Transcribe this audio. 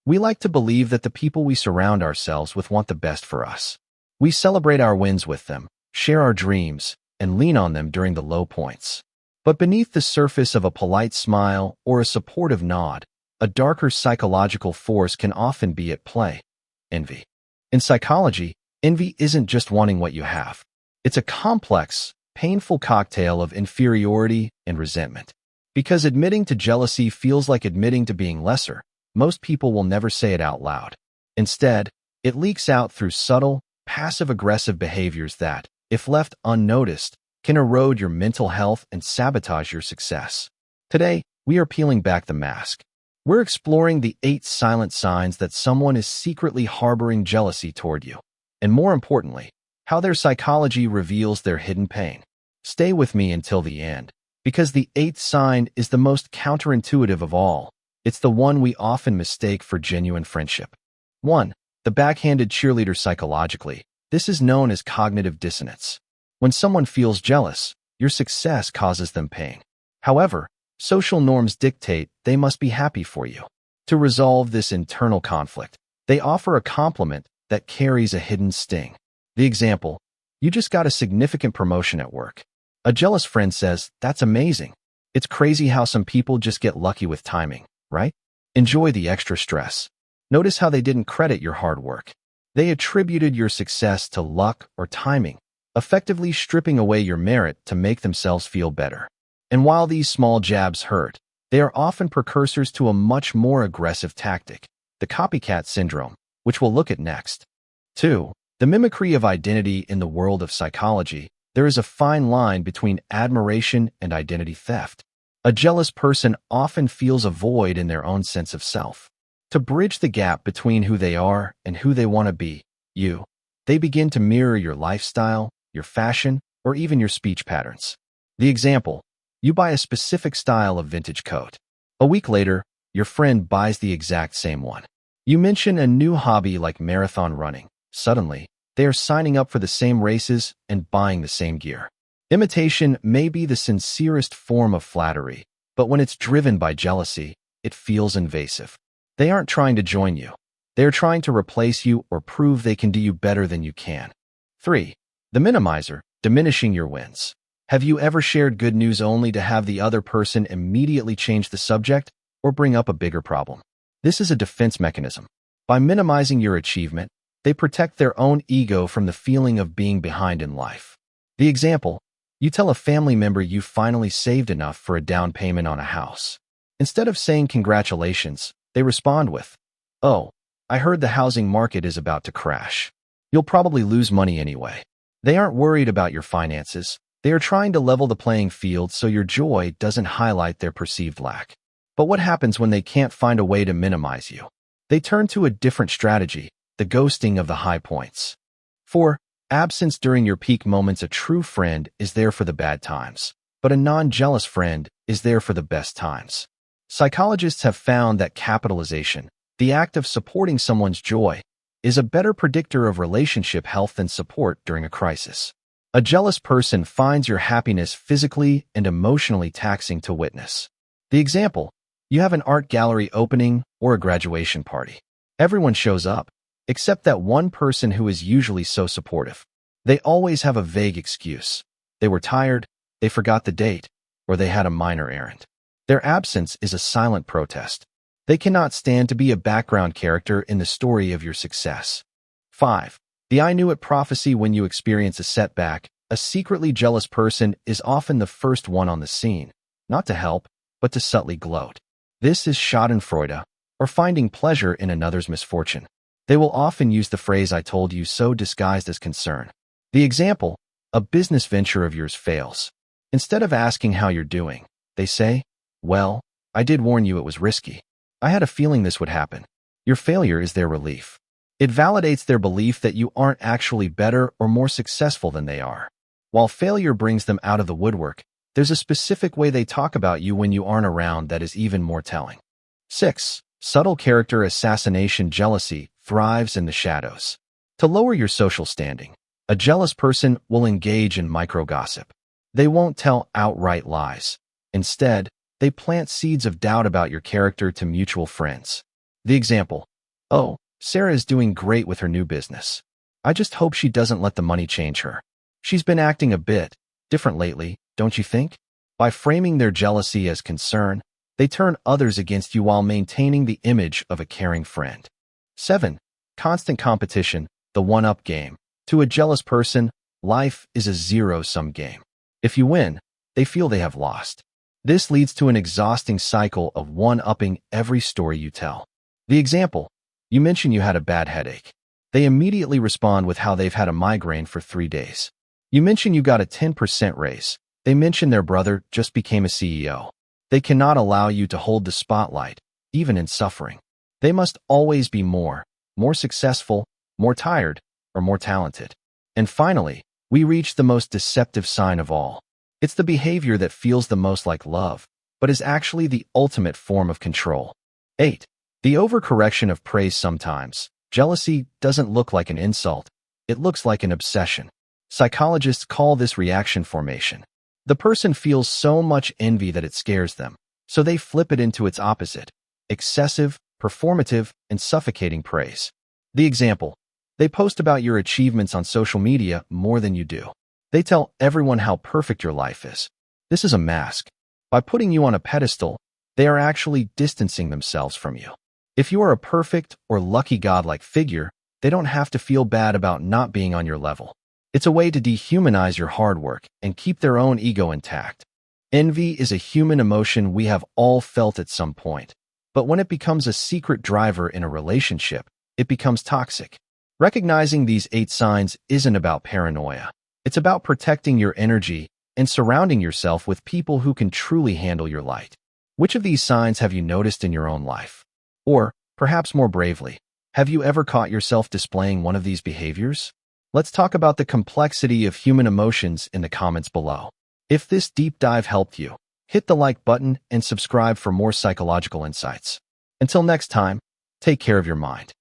We like to believe that the people we surround ourselves with want the best for us. We celebrate our wins with them, share our dreams, and lean on them during the low points. But beneath the surface of a polite smile or a supportive nod, a darker psychological force can often be at play: envy. In psychology, envy isn't just wanting what you have. It's a complex, painful cocktail of inferiority and resentment. Because admitting to jealousy feels like admitting to being lesser, most people will never say it out loud. Instead, it leaks out through subtle, passive-aggressive behaviors that, if left unnoticed, can erode your mental health and sabotage your success. Today, we are peeling back the mask. We're exploring the 8 silent signs that someone is secretly harboring jealousy toward you, and more importantly, how their psychology reveals their hidden pain. Stay with me until the end, because the 8th sign is the most counterintuitive of all. It's the one we often mistake for genuine friendship. 1. The backhanded cheerleader. Psychologically, this is known as cognitive dissonance. When someone feels jealous, your success causes them pain. However, social norms dictate they must be happy for you. To resolve this internal conflict, they offer a compliment that carries a hidden sting. The example: you just got a significant promotion at work. A jealous friend says, "That's amazing. It's crazy how some people just get lucky with timing, right? Enjoy the extra stress." Notice how they didn't credit your hard work. They attributed your success to luck or timing, effectively stripping away your merit to make themselves feel better. And while these small jabs hurt, they are often precursors to a much more aggressive tactic: the copycat syndrome, which we'll look at next. 2. The mimicry of identity. In the world of psychology, there is a fine line between admiration and identity theft. A jealous person often feels a void in their own sense of self. To bridge the gap between who they are and who they want to be, they begin to mirror your lifestyle, your fashion, or even your speech patterns. The example: you buy a specific style of vintage coat. A week later, your friend buys the exact same one. You mention a new hobby like marathon running. Suddenly, they are signing up for the same races and buying the same gear. Imitation may be the sincerest form of flattery, but when it's driven by jealousy, it feels invasive. They aren't trying to join you. They are trying to replace you or prove they can do you better than you can. 3. The minimizer. Diminishing your wins. Have you ever shared good news only to have the other person immediately change the subject or bring up a bigger problem? This is a defense mechanism. By minimizing your achievement, they protect their own ego from the feeling of being behind in life. The example: you tell a family member you finally saved enough for a down payment on a house. Instead of saying congratulations, they respond with, "Oh, I heard the housing market is about to crash. You'll probably lose money anyway." They aren't worried about your finances. They are trying to level the playing field so your joy doesn't highlight their perceived lack. But what happens when they can't find a way to minimize you? They turn to a different strategy: the ghosting of the high points. 4. Absence during your peak moments. A true friend is there for the bad times, but a non-jealous friend is there for the best times. Psychologists have found that capitalization, the act of supporting someone's joy, is a better predictor of relationship health than support during a crisis. A jealous person finds your happiness physically and emotionally taxing to witness. The example: you have an art gallery opening or a graduation party. Everyone shows up, except that one person who is usually so supportive. They always have a vague excuse. They were tired, they forgot the date, or they had a minor errand. Their absence is a silent protest. They cannot stand to be a background character in the story of your success. 5. The "I knew it" prophecy. When you experience a setback, a secretly jealous person is often the first one on the scene, not to help, but to subtly gloat. This is schadenfreude, or finding pleasure in another's misfortune. They will often use the phrase "I told you so" disguised as concern. The example: a business venture of yours fails. Instead of asking how you're doing, they say, "Well, I did warn you it was risky. I had a feeling this would happen." Your failure is their relief. It validates their belief that you aren't actually better or more successful than they are. While failure brings them out of the woodwork, there's a specific way they talk about you when you aren't around that is even more telling. 6. Subtle character assassination. Jealousy thrives in the shadows. To lower your social standing, a jealous person will engage in micro-gossip. They won't tell outright lies. Instead, they plant seeds of doubt about your character to mutual friends. The example: Oh, Sarah is doing great with her new business. I just hope she doesn't let the money change her. She's been acting a bit different lately, don't you think? By framing their jealousy as concern, they turn others against you while maintaining the image of a caring friend. 7. Constant competition, the one-up game. To a jealous person, life is a zero-sum game. If you win, they feel they have lost. This leads to an exhausting cycle of one-upping every story you tell. The example, you mention you had a bad headache. They immediately respond with how they've had a migraine for 3 days. You mention you got a 10% raise. They mention their brother just became a CEO. They cannot allow you to hold the spotlight, even in suffering. They must always be more successful, more tired, or more talented. And finally, we reach the most deceptive sign of all. It's the behavior that feels the most like love, but is actually the ultimate form of control. 8. The overcorrection of praise sometimes. Jealousy doesn't look like an insult. It looks like an obsession. Psychologists call this reaction formation. The person feels so much envy that it scares them, so they flip it into its opposite: excessive, performative, and suffocating praise. The example, they post about your achievements on social media more than you do. They tell everyone how perfect your life is. This is a mask. By putting you on a pedestal, they are actually distancing themselves from you. If you are a perfect or lucky godlike figure, they don't have to feel bad about not being on your level. It's a way to dehumanize your hard work and keep their own ego intact. Envy is a human emotion we have all felt at some point. But when it becomes a secret driver in a relationship, it becomes toxic. Recognizing these 8 signs isn't about paranoia. It's about protecting your energy and surrounding yourself with people who can truly handle your light. Which of these signs have you noticed in your own life? Or, perhaps more bravely, have you ever caught yourself displaying one of these behaviors? Let's talk about the complexity of human emotions in the comments below. If this deep dive helped you, hit the like button and subscribe for more psychological insights. Until next time, take care of your mind.